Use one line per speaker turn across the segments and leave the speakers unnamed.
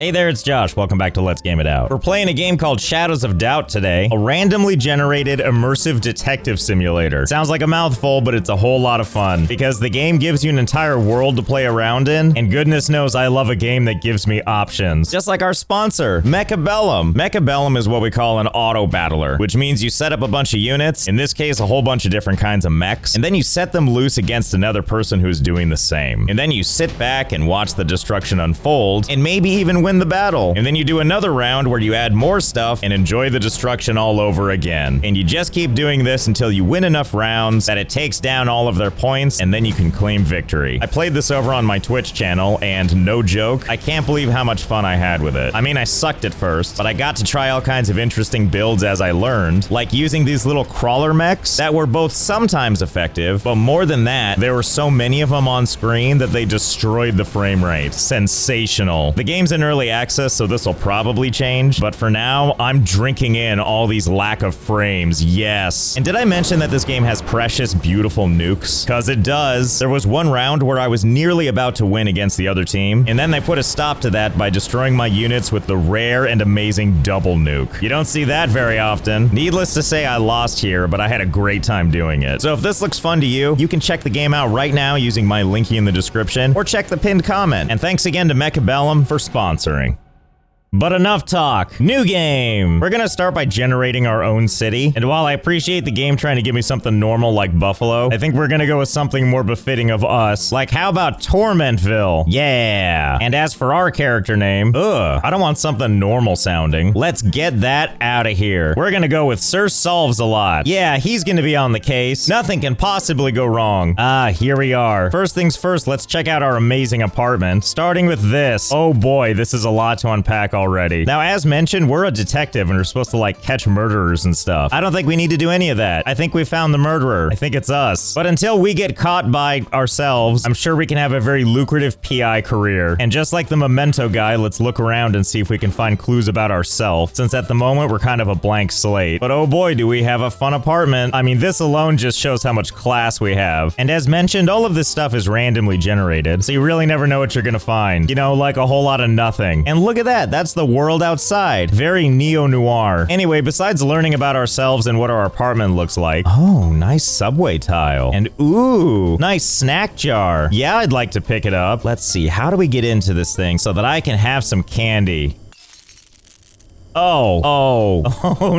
Hey there, it's Josh. Welcome back to Let's Game It Out. We're playing a game called Shadows of Doubt today, a randomly generated immersive detective simulator. Sounds like a mouthful, but it's a whole lot of fun because the game gives you an entire world to play around in, and goodness knows I love a game that gives me options. Just like our sponsor, Macabellum. Macabellum is what we call an auto battler, which means you set up a bunch of units, in this case a whole bunch of different kinds of mechs, and then you set them loose against another person who's doing the same. And then you sit back and watch the destruction unfold, and maybe even win the battle. And then you do another round where you add more stuff and enjoy the destruction all over again. And you just keep doing this until you win enough rounds that it takes down all of their points, and then you can claim victory. I played this over on my Twitch channel, and no joke, I can't believe how much fun I had with it. I mean, I sucked at first, but I got to try all kinds of interesting builds as I learned, like using these little crawler mechs that were both sometimes effective, but more than that, there were so many of them on screen that they destroyed the frame rate. Sensational. The game's in early access, so this will probably change, but for now, I'm drinking in all these lack of frames, yes. And did I mention that this game has precious, beautiful nukes? Cause it does. There was one round where I was nearly about to win against the other team, and then they put a stop to that by destroying my units with the rare and amazing double nuke. You don't see that very often. Needless to say, I lost here, but I had a great time doing it. So if this looks fun to you, you can check the game out right now using my linky in the description, or check the pinned comment. And thanks again to Macabellum for sponsoring. But enough talk. New game! We're gonna start by generating our own city, and while I appreciate the game trying to give me something normal like Buffalo, I think we're gonna go with something more befitting of us. Like, how about Tormentville? Yeah! And as for our character name, I don't want something normal sounding. Let's get that out of here. We're gonna go with Sir Solves a Lot. Yeah, he's gonna be on the case. Nothing can possibly go wrong. Here we are. First things first, let's check out our amazing apartment, starting with this. Oh boy, this is a lot to unpack already. Now, as mentioned, we're a detective and we're supposed to like catch murderers and stuff. I don't think we need to do any of that. I think we found the murderer. I think it's us. But until we get caught by ourselves, I'm sure we can have a very lucrative PI career. And just like the Memento guy, let's look around and see if we can find clues about ourselves, since at the moment we're kind of a blank slate. But oh boy, do we have a fun apartment. I mean, this alone just shows how much class we have. And as mentioned, all of this stuff is randomly generated, so you really never know what you're gonna find. You know, like a whole lot of nothing. And look at that, that's the world outside. Very neo-noir. Anyway, besides learning about ourselves and what our apartment looks like. Oh, nice subway tile. And ooh, nice snack jar. Yeah, I'd like to pick it up. Let's see, how do we get into this thing so that I can have some candy? Oh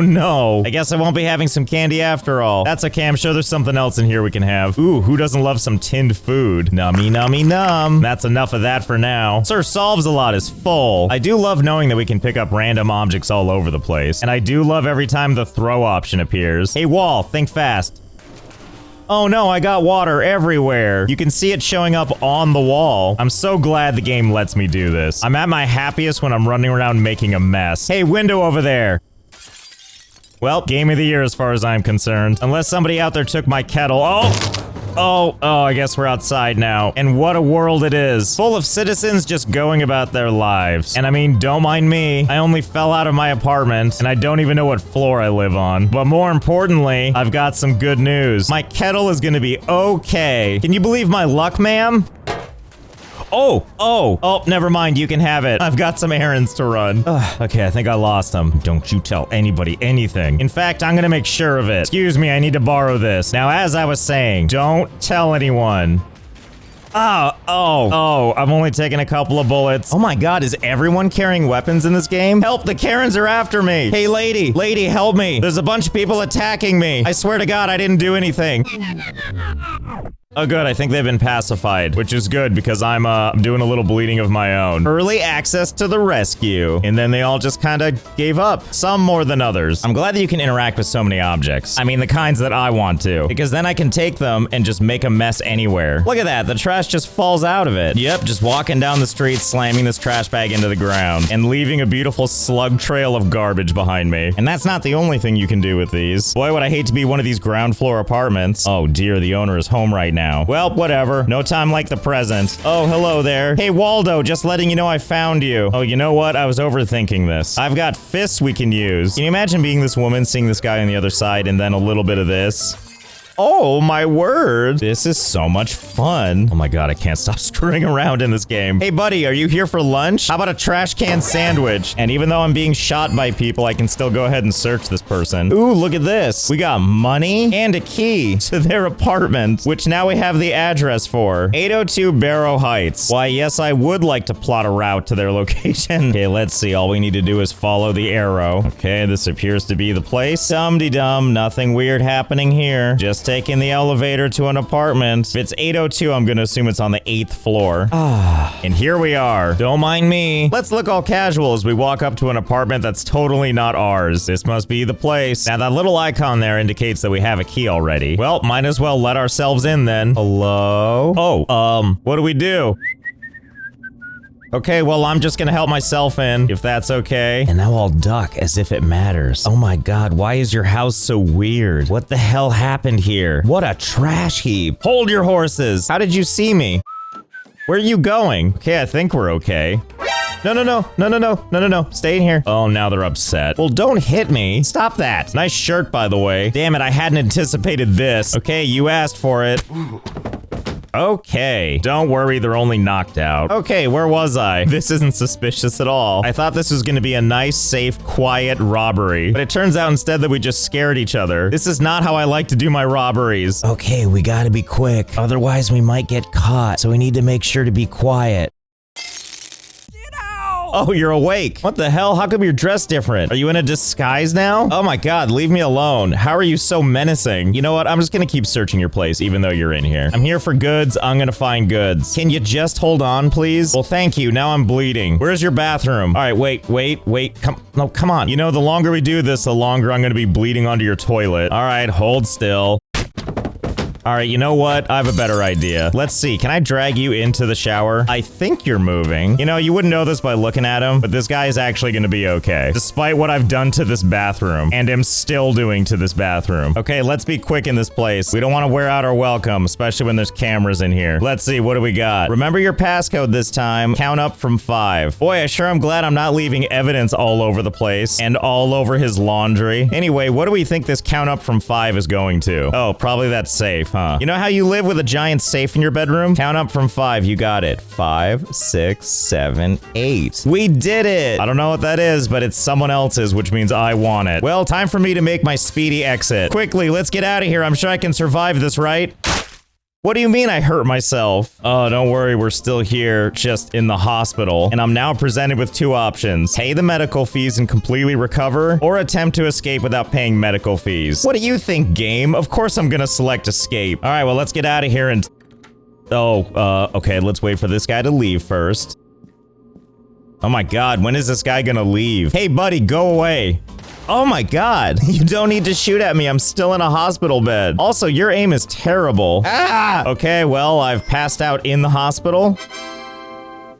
no. I guess I won't be having some candy after all. That's okay, I'm sure there's something else in here we can have. Ooh, who doesn't love some tinned food? Nummy, nummy, num. That's enough of that for now. Sir Solves a Lot is full. I do love knowing that we can pick up random objects all over the place. And I do love every time the throw option appears. Hey wall, think fast. Oh no, I got water everywhere. You can see it showing up on the wall. I'm so glad the game lets me do this. I'm at my happiest when I'm running around making a mess. Hey, window over there. Well, game of the year as far as I'm concerned. Unless somebody out there took my kettle. Oh, I guess we're outside now. And what a world it is. Full of citizens just going about their lives. And I mean, don't mind me. I only fell out of my apartment, and I don't even know what floor I live on. But more importantly, I've got some good news. My kettle is gonna be okay. Can you believe my luck, ma'am? Oh, never mind, you can have it. I've got some errands to run. Okay, I think I lost them. Don't you tell anybody anything. In fact, I'm gonna make sure of it. Excuse me, I need to borrow this. Now, as I was saying, don't tell anyone. I'm only taking a couple of bullets. Oh my god, is everyone carrying weapons in this game? Help, the Karens are after me. Hey, lady, help me. There's a bunch of people attacking me. I swear to god, I didn't do anything. Oh good, I think they've been pacified, which is good because I'm doing a little bleeding of my own. Early access to the rescue. And then they all just kind of gave up. Some more than others. I'm glad that you can interact with so many objects. I mean, the kinds that I want to. Because then I can take them and just make a mess anywhere. Look at that, the trash just falls out of it. Yep, just walking down the street, slamming this trash bag into the ground, and leaving a beautiful slug trail of garbage behind me. And that's not the only thing you can do with these. Boy, would I hate to be one of these ground floor apartments. Oh dear, the owner is home right now. Well, whatever. No time like the present. Oh, hello there. Hey, Waldo, just letting you know I found you. Oh, you know what? I was overthinking this. I've got fists we can use. Can you imagine being this woman, seeing this guy on the other side, and then a little bit of this? Oh my word. This is so much fun. Oh my god, I can't stop screwing around in this game. Hey buddy, are you here for lunch? How about a trash can sandwich? And even though I'm being shot by people, I can still go ahead and search this person. Ooh, look at this. We got money and a key to their apartment, which now we have the address for. 802 Barrow Heights. Why, yes, I would like to plot a route to their location. Okay, let's see. All we need to do is follow the arrow. Okay, this appears to be the place. Dum-de-dum, nothing weird happening here. Just taking the elevator to an apartment. If it's 802, I'm gonna assume it's on the 8th floor. And here we are. Don't mind me. Let's look all casual as we walk up to an apartment that's totally not ours. This must be the place. Now, that little icon there indicates that we have a key already. Well, might as well let ourselves in then. Hello? Oh, what do we do? Okay, well, I'm just gonna help myself in, if that's okay. And now I'll duck as if it matters. Oh my god, why is your house so weird? What the hell happened here? What a trash heap. Hold your horses. How did you see me? Where are you going? Okay, I think we're okay. No. Stay in here. Oh, now they're upset. Well, don't hit me. Stop that. Nice shirt, by the way. Damn it, I hadn't anticipated this. Okay, you asked for it. Okay, don't worry, they're only knocked out. Okay, where was I? This isn't suspicious at all. I thought this was gonna be a nice, safe, quiet robbery, but it turns out instead that we just scared each other. This is not how I like to do my robberies. Okay, we gotta be quick, otherwise we might get caught, so we need to make sure to be quiet. Oh, you're awake. What the hell? How come you're dressed different? Are you in a disguise now? Oh my god, leave me alone. How are you so menacing? You know what? I'm just gonna keep searching your place even though you're in here. I'm here for goods. I'm gonna find goods. Can you just hold on, please? Well, thank you. Now I'm bleeding. Where's your bathroom? All right, wait. Come on. You know, the longer we do this, the longer I'm gonna be bleeding onto your toilet. All right, hold still. All right, you know what? I have a better idea. Let's see. Can I drag you into the shower? I think you're moving. You know, you wouldn't know this by looking at him, but this guy is actually going to be okay, despite what I've done to this bathroom, and am still doing to this bathroom. Okay, let's be quick in this place. We don't want to wear out our welcome, especially when there's cameras in here. Let's see. What do we got? Remember your passcode this time. Count up from 5. Boy, I sure am glad I'm not leaving evidence all over the place and all over his laundry. Anyway, what do we think this count up from 5 is going to? Oh, probably that safe. Huh? You know how you live with a giant safe in your bedroom? Count up from 5. You got it. 5, 6, 7, 8. We did it! I don't know what that is, but it's someone else's, which means I want it. Well, time for me to make my speedy exit. Quickly, let's get out of here. I'm sure I can survive this, right? What do you mean I hurt myself? Oh, don't worry, we're still here, just in the hospital. And I'm now presented with 2 options. Pay the medical fees and completely recover, or attempt to escape without paying medical fees. What do you think, game? Of course I'm gonna select escape. All right, well, let's get out of here and... okay, let's wait for this guy to leave first. Oh my god, when is this guy gonna leave? Hey, buddy, go away. Oh my god, you don't need to shoot at me. I'm still in a hospital bed. Also, your aim is terrible. Ah! Okay, well, I've passed out in the hospital.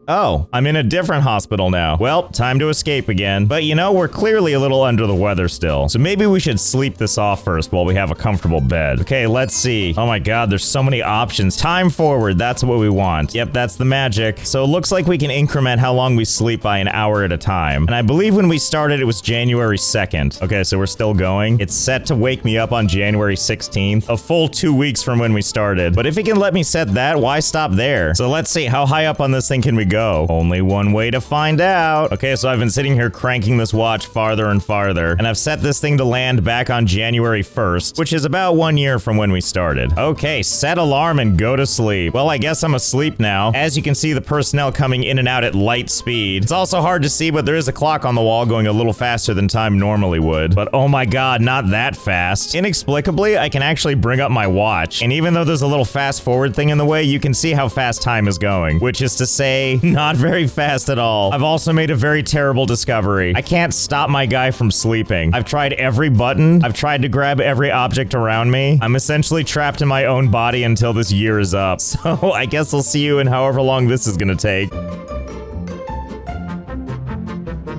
Oh, I'm in a different hospital now. Well, time to escape again. But you know, we're clearly a little under the weather still. So maybe we should sleep this off first while we have a comfortable bed. Okay, let's see. Oh my god, there's so many options. Time forward, that's what we want. Yep, that's the magic. So it looks like we can increment how long we sleep by an hour at a time. And I believe when we started, it was January 2nd. Okay, so we're still going. It's set to wake me up on January 16th, a full 2 weeks from when we started. But if it can let me set that, why stop there? So let's see, how high up on this thing can we go? Only one way to find out. Okay, so I've been sitting here cranking this watch farther and farther, and I've set this thing to land back on January 1st, which is about 1 year from when we started. Okay, set alarm and go to sleep. Well, I guess I'm asleep now. As you can see, the personnel coming in and out at light speed. It's also hard to see, but there is a clock on the wall going a little faster than time normally would. But oh my god, not that fast. Inexplicably, I can actually bring up my watch, and even though there's a little fast forward thing in the way, you can see how fast time is going, which is to say, not very fast at all. I've also made a very terrible discovery. I can't stop my guy from sleeping. I've tried every button. I've tried to grab every object around me. I'm essentially trapped in my own body until this year is up. So I guess I'll see you in however long this is gonna take.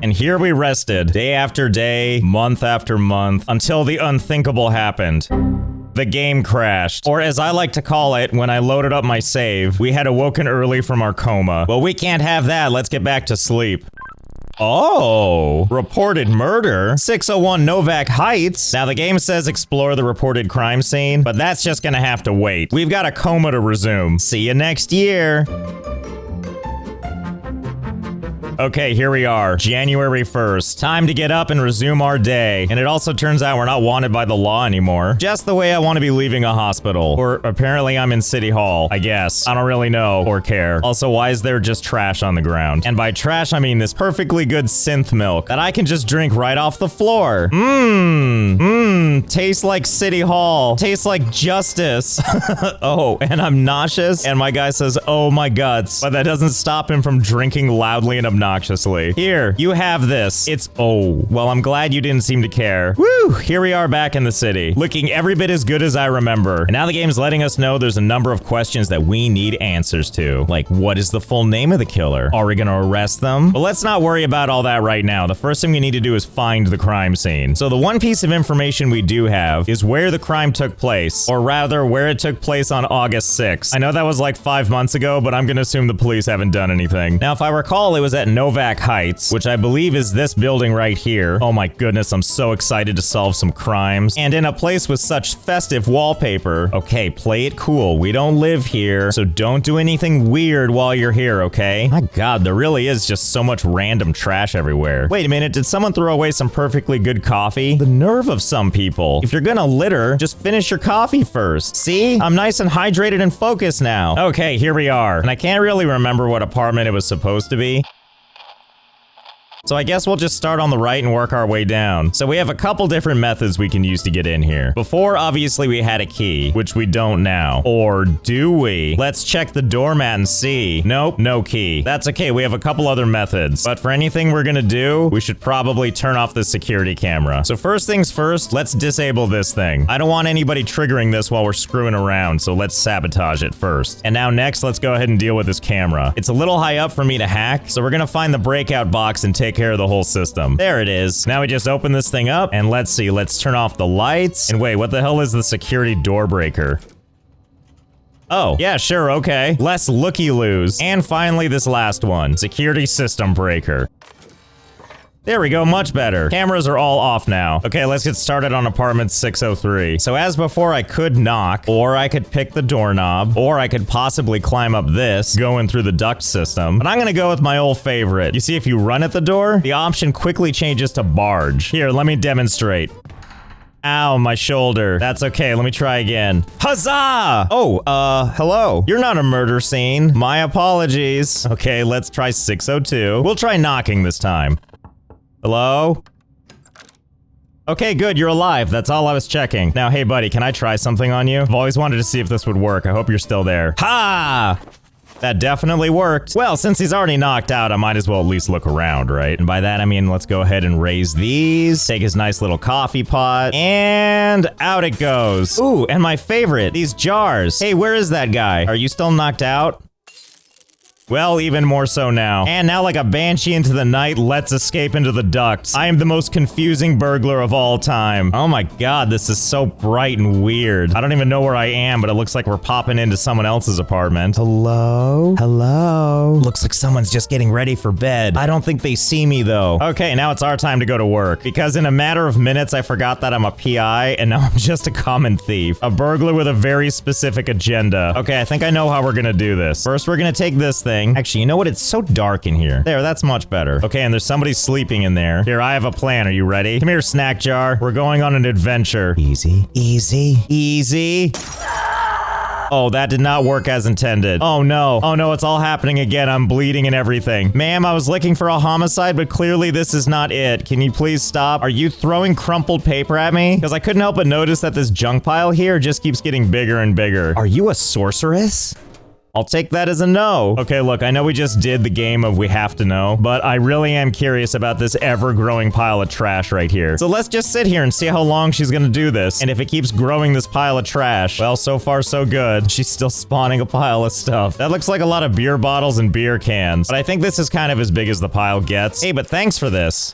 And here we rested, day after day, month after month, until the unthinkable happened. The game crashed. Or as I like to call it, when I loaded up my save, we had awoken early from our coma. Well, we can't have that. Let's get back to sleep. Oh, reported murder? 601 Novak Heights. Now the game says explore the reported crime scene, but that's just gonna have to wait. We've got a coma to resume. See you next year. Okay, here we are, January 1st. Time to get up and resume our day. And it also turns out we're not wanted by the law anymore. Just the way I want to be leaving a hospital. Or apparently I'm in City Hall, I guess. I don't really know or care. Also, why is there just trash on the ground? And by trash, I mean this perfectly good synth milk that I can just drink right off the floor. Tastes like City Hall. Tastes like justice. Oh, and I'm nauseous. And my guy says, oh my guts. But that doesn't stop him from drinking loudly and obnoxiously. Here, you have this. It's, oh, well, I'm glad you didn't seem to care. Woo! Here we are back in the city, looking every bit as good as I remember. And now the game's letting us know there's a number of questions that we need answers to. Like, what is the full name of the killer? Are we gonna arrest them? But let's not worry about all that right now. The first thing we need to do is find the crime scene. So the one piece of information we do have is where the crime took place, or rather, where it took place on August 6th. I know that was like 5 months ago, but I'm gonna assume the police haven't done anything. Now, if I recall, it was at Novak Heights, which I believe is this building right here. Oh my goodness, I'm so excited to solve some crimes. And in a place with such festive wallpaper. Okay, play it cool. We don't live here, so don't do anything weird while you're here, okay? My God, there really is just so much random trash everywhere. Wait a minute, did someone throw away some perfectly good coffee? The nerve of some people. If you're gonna litter, just finish your coffee first. See? I'm nice and hydrated and focused now. Okay, here we are. And I can't really remember what apartment it was supposed to be. So I guess we'll just start on the right and work our way down. So we have a couple different methods we can use to get in here. Before, obviously, we had a key, which we don't now. Or do we? Let's check the doormat and see. Nope, no key. That's okay, we have a couple other methods. But for anything we're gonna do, we should probably turn off the security camera. So first things first, let's disable this thing. I don't want anybody triggering this while we're screwing around, so let's sabotage it first. And now next, let's go ahead and deal with this camera. It's a little high up for me to hack, so we're gonna find the breakout box and take care of the whole system. There it is. Now we just open this thing up, and let's see, let's turn off the lights. And wait, what the hell is the security door breaker? Oh, yeah, sure, okay. Less looky-loos. And finally, this last one, security system breaker. There we go, much better. Cameras are all off now. Okay, let's get started on apartment 603. So as before, I could knock, or I could pick the doorknob, or I could possibly climb up this, going through the duct system. But I'm gonna go with my old favorite. You see, if you run at the door, the option quickly changes to barge. Here, let me demonstrate. Ow, my shoulder. That's okay, let me try again. Huzzah! Oh, hello. You're not a murder scene. My apologies. Okay, let's try 602. We'll try knocking this time. Hello? Okay, good, you're alive. That's all I was checking. Now, hey buddy, can I try something on you? I've always wanted to see if this would work. I hope you're still there. Ha! That definitely worked. Well, since he's already knocked out, I might as well at least look around, right? And by that, I mean, let's go ahead and raise these, take his nice little coffee pot, and out it goes. Ooh, and my favorite, these jars. Hey, where is that guy? Are you still knocked out? Well, even more so now. And now, like a banshee into the night, let's escape into the ducts. I am the most confusing burglar of all time. Oh my God, this is so bright and weird. I don't even know where I am, but it looks like we're popping into someone else's apartment. Hello? Hello? Looks like someone's just getting ready for bed. I don't think they see me though. Okay, now it's our time to go to work. Because in a matter of minutes, I forgot that I'm a PI, and now I'm just a common thief. A burglar with a very specific agenda. Okay, I think I know how we're gonna do this. First, we're gonna take this thing. Actually, you know what? It's so dark in here. There, that's much better. Okay, and there's somebody sleeping in there. Here, I have a plan. Are you ready? Come here, snack jar. We're going on an adventure. Easy, easy, easy. Oh, that did not work as intended. Oh no. Oh no, it's all happening again. I'm bleeding and everything. Ma'am, I was looking for a homicide, but clearly this is not it. Can you please stop? Are you throwing crumpled paper at me? Because I couldn't help but notice that this junk pile here just keeps getting bigger and bigger. Are you a sorceress? I'll take that as a no. Okay, look, I know we just did the game of we have to know, but I really am curious about this ever-growing pile of trash right here. So let's just sit here and see how long she's gonna do this. And if it keeps growing this pile of trash, well, so far so good. She's still spawning a pile of stuff. That looks like a lot of beer bottles and beer cans, but I think this is kind of as big as the pile gets. Hey, but thanks for this.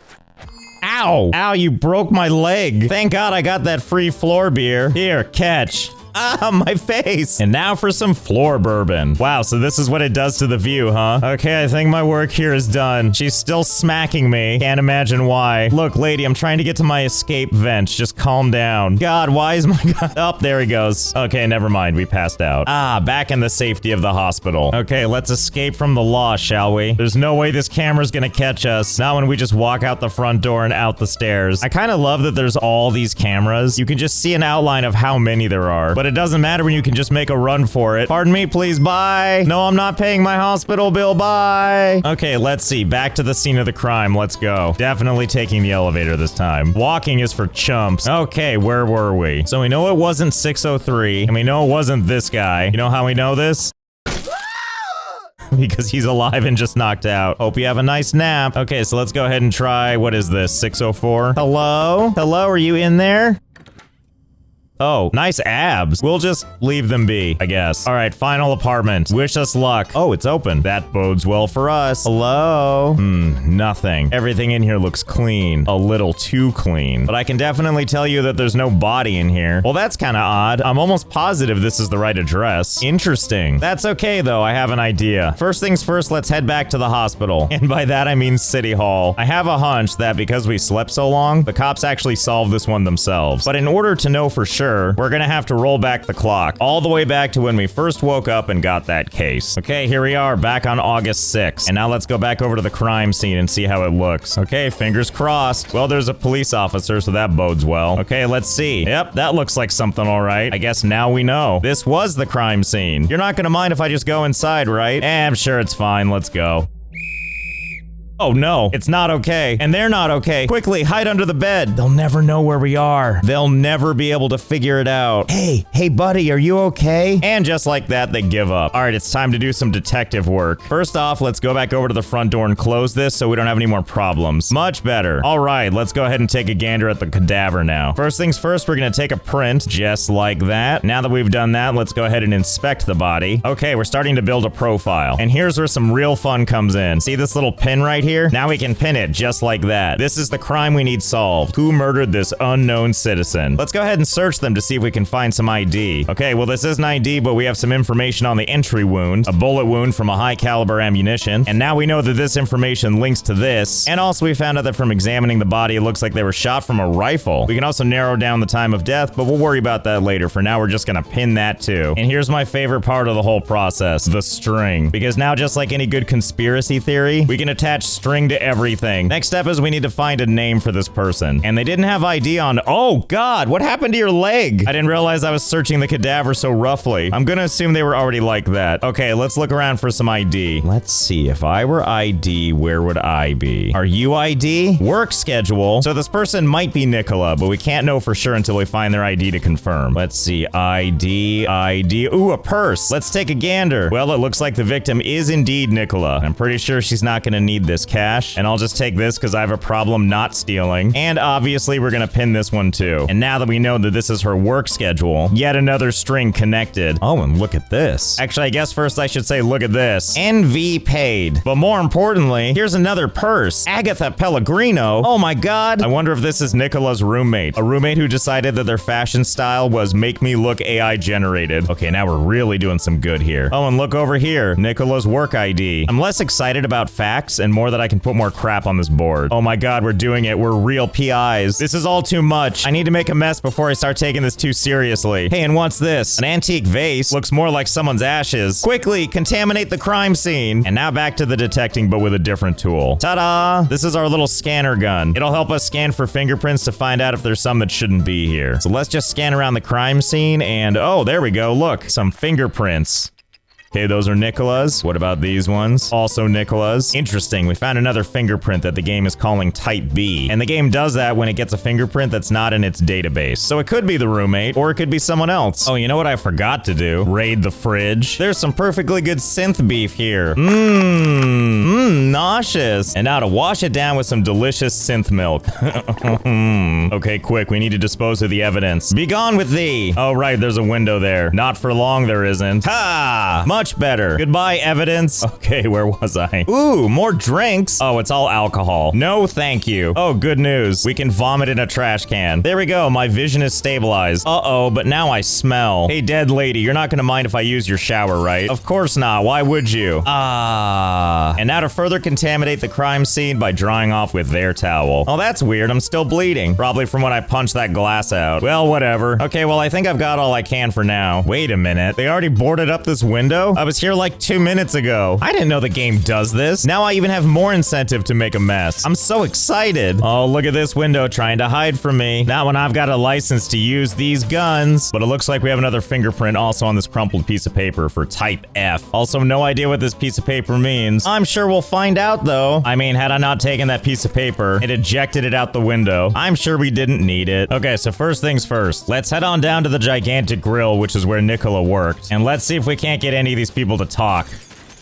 Ow! Ow, you broke my leg. Thank God I got that free floor beer. Here, catch. Ah, my face. And now for some floor bourbon. Wow, so this is what it does to the view, huh? Okay, I think my work here is done. She's still smacking me. Can't imagine why. Look, lady, I'm trying to get to my escape vent. Just calm down. God, why is my god? Oh, there he goes. Okay, never mind. We passed out. Ah, back in the safety of the hospital. Okay, let's escape from the law, shall we? There's no way this camera's gonna catch us. Not when we just walk out the front door and out the stairs. I kind of love that there's all these cameras. You can just see an outline of how many there are, but it doesn't matter when you can just make a run for it. Pardon me, please, bye. No, I'm not paying my hospital bill, bye. Okay, let's see. Back to the scene of the crime. Let's go. Definitely taking the elevator this time. Walking is for chumps. Okay, where were we? So we know it wasn't 603, and we know it wasn't this guy. You know how we know this? Because he's alive and just knocked out. Hope you have a nice nap. Okay, so let's go ahead and try, what is this, 604? Hello? Hello, are you in there? Oh, nice abs. We'll just leave them be, I guess. All right, final apartment. Wish us luck. Oh, it's open. That bodes well for us. Hello? Nothing. Everything in here looks clean. A little too clean. But I can definitely tell you that there's no body in here. Well, that's kind of odd. I'm almost positive this is the right address. Interesting. That's okay, though. I have an idea. First things first, let's head back to the hospital. And by that, I mean City Hall. I have a hunch that because we slept so long, the cops actually solved this one themselves. But in order to know for sure, we're gonna have to roll back the clock all the way back to when we first woke up and got that case. Okay, here we are back on August 6th. And now let's go back over to the crime scene and see how it looks. Okay, fingers crossed. Well, there's a police officer, so that bodes well. Okay, let's see. Yep, that looks like something all right. I guess now we know. This was the crime scene. You're not gonna mind if I just go inside, right? I'm sure it's fine. Let's go. Oh no, it's not okay. And they're not okay. Quickly, hide under the bed. They'll never know where we are. They'll never be able to figure it out. Hey buddy, are you okay? And just like that, they give up. All right, it's time to do some detective work. First off, let's go back over to the front door and close this so we don't have any more problems. Much better. All right, let's go ahead and take a gander at the cadaver now. First things first, we're gonna take a print just like that. Now that we've done that, let's go ahead and inspect the body. Okay, we're starting to build a profile. And here's where some real fun comes in. See this little pin right here? Now we can pin it just like that. This is the crime we need solved. Who murdered this unknown citizen? Let's go ahead and search them to see if we can find some ID. Okay, well this is an ID, but we have some information on the entry wound, a bullet wound from a high caliber ammunition, and now we know that this information links to this. And also we found out that from examining the body, it looks like they were shot from a rifle. We can also narrow down the time of death, but we'll worry about that later. For now, we're just gonna pin that too. And here's my favorite part of the whole process, the string. Because now, just like any good conspiracy theory, we can attach string to everything. Next step is we need to find a name for this person. And they didn't have ID on... Oh God, what happened to your leg? I didn't realize I was searching the cadaver so roughly. I'm gonna assume they were already like that. Okay, let's look around for some ID. Let's see, if I were ID, where would I be? Are you ID? Work schedule. So this person might be Nicola, but we can't know for sure until we find their ID to confirm. Let's see, ID. Ooh, a purse. Let's take a gander. Well, it looks like the victim is indeed Nicola. I'm pretty sure she's not gonna need this cash. And I'll just take this because I have a problem not stealing. And obviously we're gonna pin this one too. And now that we know that this is her work schedule, yet another string connected. Oh, and look at this. Actually, I guess first I should say look at this. NV paid. But more importantly, here's another purse. Agatha Pellegrino. Oh my God. I wonder if this is Nicola's roommate. A roommate who decided that their fashion style was make me look AI generated. Okay, now we're really doing some good here. Oh, and look over here. Nicola's work ID. I'm less excited about facts and more that I can put more crap on this board. Oh my God, we're doing it. We're real PIs. This is all too much. I need to make a mess before I start taking this too seriously. Hey, and what's this? An antique vase. Looks more like someone's ashes. Quickly, contaminate the crime scene. And now back to the detecting, but with a different tool. Ta-da! This is our little scanner gun. It'll help us scan for fingerprints to find out if there's some that shouldn't be here. So let's just scan around the crime scene and, oh, there we go. Look, some fingerprints. Okay, those are Nicola's. What about these ones? Also Nicola's. Interesting. We found another fingerprint that the game is calling Type B. And the game does that when it gets a fingerprint that's not in its database. So it could be the roommate, or it could be someone else. Oh, you know what I forgot to do? Raid the fridge. There's some perfectly good synth beef here. Nauseous. And now to wash it down with some delicious synth milk. Okay, quick. We need to dispose of the evidence. Be gone with thee. Oh, right. There's a window there. Not for long, there isn't. Ha! Much much better. Goodbye, evidence. Okay, where was I? Ooh, more drinks. Oh, it's all alcohol. No, thank you. Oh, good news. We can vomit in a trash can. There we go. My vision is stabilized. Uh-oh, but now I smell. Hey, dead lady, you're not gonna mind if I use your shower, right? Of course not. Why would you? And now to further contaminate the crime scene by drying off with their towel. Oh, that's weird. I'm still bleeding. Probably from when I punched that glass out. Well, whatever. Okay, well, I think I've got all I can for now. Wait a minute. They already boarded up this window? I was here like 2 minutes ago. I didn't know the game does this. Now I even have more incentive to make a mess. I'm so excited. Oh, look at this window trying to hide from me. Not when I've got a license to use these guns. But it looks like we have another fingerprint also on this crumpled piece of paper for type F. Also, no idea what this piece of paper means. I'm sure we'll find out, though. I mean, had I not taken that piece of paper and ejected it out the window, I'm sure we didn't need it. Okay, so first things first. Let's head on down to the gigantic grill, which is where Nicola worked. And let's see if we can't get any of these people to talk.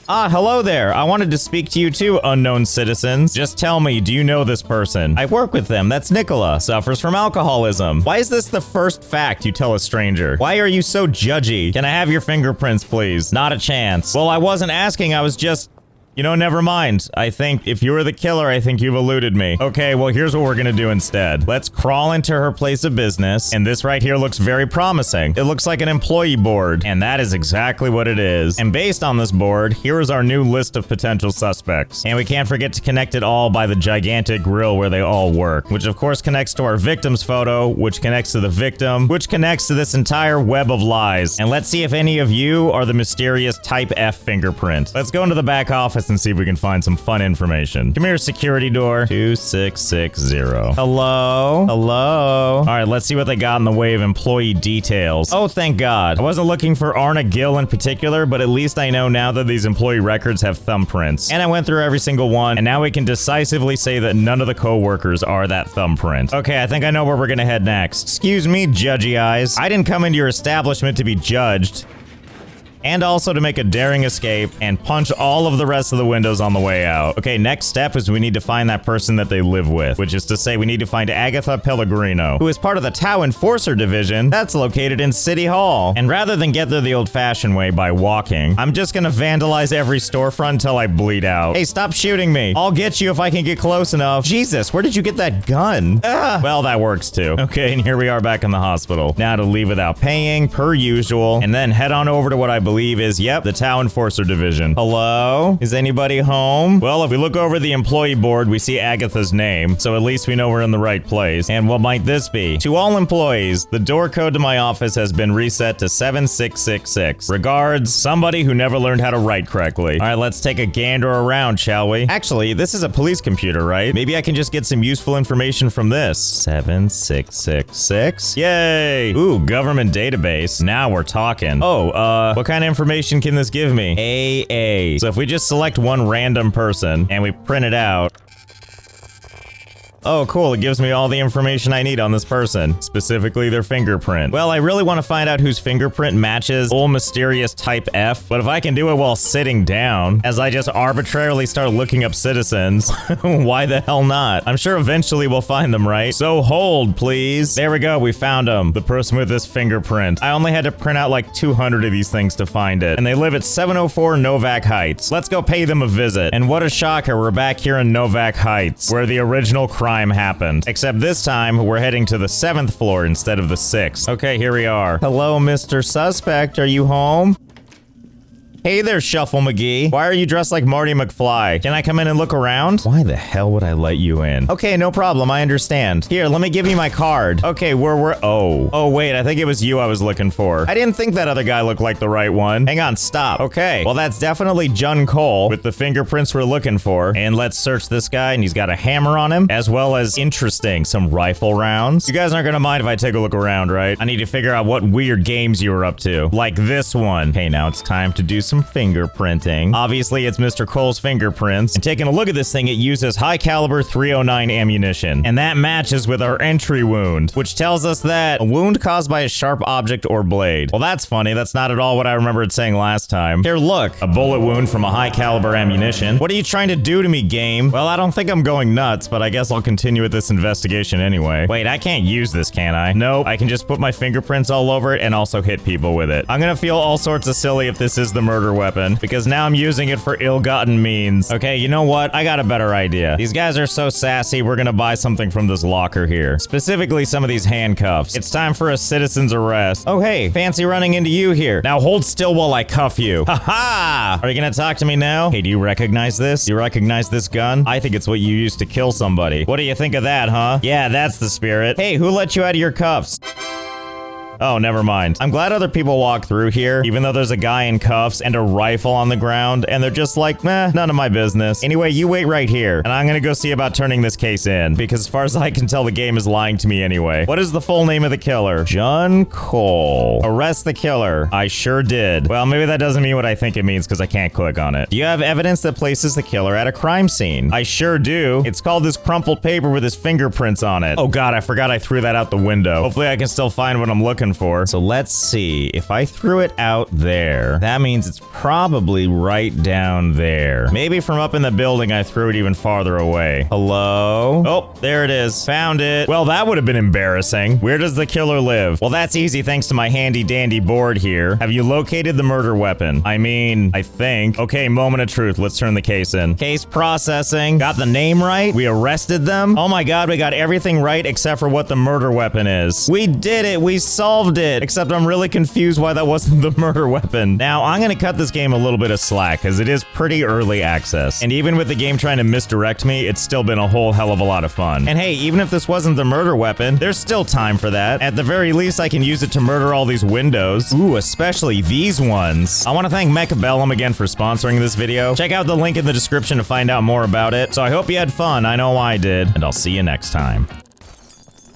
Ah, hello there. I wanted to speak to you too, unknown citizens. Just tell me, do you know this person? I work with them. That's Nicola. Suffers from alcoholism. Why is this the first fact you tell a stranger? Why are you so judgy? Can I have your fingerprints, please? Not a chance. Well, I wasn't asking. I was just... You know, never mind. I think if you were the killer, I think you've eluded me. Okay, well, here's what we're gonna do instead. Let's crawl into her place of business, and this right here looks very promising. It looks like an employee board, and that is exactly what it is. And based on this board, here is our new list of potential suspects. And we can't forget to connect it all by the gigantic grill where they all work, which of course connects to our victim's photo, which connects to the victim, which connects to this entire web of lies. And let's see if any of you are the mysterious type F fingerprint. Let's go into the back office and see if we can find some fun information. Come here, security door. 2660. Hello? Hello? All right, let's see what they got in the way of employee details. Oh, thank God. I wasn't looking for Arna Gill in particular, but at least I know now that these employee records have thumbprints. And I went through every single one, and now we can decisively say that none of the co-workers are that thumbprint. Okay, I think I know where we're gonna head next. Excuse me, judgy eyes. I didn't come into your establishment to be judged. And also to make a daring escape and punch all of the rest of the windows on the way out. Okay, next step is we need to find that person that they live with, which is to say we need to find Agatha Pellegrino, who is part of the Tau Enforcer Division that's located in City Hall. And rather than get there the old-fashioned way by walking, I'm just gonna vandalize every storefront until I bleed out. Hey, stop shooting me. I'll get you if I can get close enough. Jesus, where did you get that gun? Well, that works too. Okay, and here we are back in the hospital. Now to leave without paying, per usual, and then head on over to what I believe is, yep, the Tau Enforcer Division. Hello? Is anybody home? Well, if we look over the employee board, we see Agatha's name, so at least we know we're in the right place. And what might this be? To all employees, the door code to my office has been reset to 7666. Regards, somebody who never learned how to write correctly. All right, let's take a gander around, shall we? Actually, this is a police computer, right? Maybe I can just get some useful information from this. 7666. Yay! Ooh, government database. Now we're talking. Oh, what kind of information can this give me? AA. So if we just select one random person and we print it out. Oh, cool. It gives me all the information I need on this person, specifically their fingerprint. Well, I really want to find out whose fingerprint matches old mysterious type F, but if I can do it while sitting down, as I just arbitrarily start looking up citizens, why the hell not? I'm sure eventually we'll find them, right? So hold, please. There we go. We found them. The person with this fingerprint. I only had to print out like 200 of these things to find it, and they live at 704 Novak Heights. Let's go pay them a visit. And what a shocker, we're back here in Novak Heights, where the original crime happened. Except this time, we're heading to the 7th floor instead of the 6th. Okay, here we are. Hello, Mr. Suspect. Are you home? Hey there, Shuffle McGee. Why are you dressed like Marty McFly? Can I come in and look around? Why the hell would I let you in? Okay, no problem. I understand. Here, let me give you my card. Okay, oh, wait, I think it was you I was looking for. I didn't think that other guy looked like the right one. Hang on, stop. Okay, well, that's definitely Jun Cole with the fingerprints we're looking for. And let's search this guy, and he's got a hammer on him, as well as, interesting, some rifle rounds. You guys aren't gonna mind if I take a look around, right? I need to figure out what weird games you were up to. Like this one. Okay, now it's time to do some fingerprinting. Obviously, it's Mr. Cole's fingerprints. And taking a look at this thing, it uses high caliber 309 ammunition. And that matches with our entry wound, which tells us that a wound caused by a sharp object or blade. Well, that's funny. That's not at all what I remembered saying last time. Here, look. A bullet wound from a high caliber ammunition. What are you trying to do to me, game? Well, I don't think I'm going nuts, but I guess I'll continue with this investigation anyway. Wait, I can't use this, can I? Nope. I can just put my fingerprints all over it and also hit people with it. I'm gonna feel all sorts of silly if this is the murder murder weapon because now I'm using it for ill-gotten means. Okay, you know what? I got a better idea. These guys are so sassy, we're gonna buy something from this locker here. Specifically, some of these handcuffs. It's time for a citizen's arrest. Oh, hey, fancy running into you here. Now hold still while I cuff you. Ha-ha! Are you gonna talk to me now? Hey, do you recognize this? Do you recognize this gun? I think it's what you used to kill somebody. What do you think of that, huh? Yeah, that's the spirit. Hey, who let you out of your cuffs? Oh, never mind. I'm glad other people walk through here, even though there's a guy in cuffs and a rifle on the ground, and they're just like, meh, none of my business. Anyway, you wait right here, and I'm gonna go see about turning this case in, because as far as I can tell, the game is lying to me anyway. What is the full name of the killer? John Cole. Arrest the killer. I sure did. Well, maybe that doesn't mean what I think it means, because I can't click on it. Do you have evidence that places the killer at a crime scene? I sure do. It's called this crumpled paper with his fingerprints on it. Oh god, I forgot I threw that out the window. Hopefully I can still find what I'm looking for. So let's see. If I threw it out there, that means it's probably right down there. Maybe from up in the building, I threw it even farther away. Hello? Oh, there it is. Found it. Well, that would have been embarrassing. Where does the killer live? Well, that's easy thanks to my handy dandy board here. Have you located the murder weapon? I mean, I think. Okay, moment of truth. Let's turn the case in. Case processing. Got the name right. We arrested them. Oh my god, we got everything right except for what the murder weapon is. We did it. We solved it. Except I'm really confused why that wasn't the murder weapon. Now, I'm gonna cut this game a little bit of slack, because it is pretty early access. And even with the game trying to misdirect me, it's still been a whole hell of a lot of fun. And hey, even if this wasn't the murder weapon, there's still time for that. At the very least, I can use it to murder all these windows. Ooh, especially these ones. I want to thank Macabellum again for sponsoring this video. Check out the link in the description to find out more about it. So I hope you had fun. I know I did. And I'll see you next time.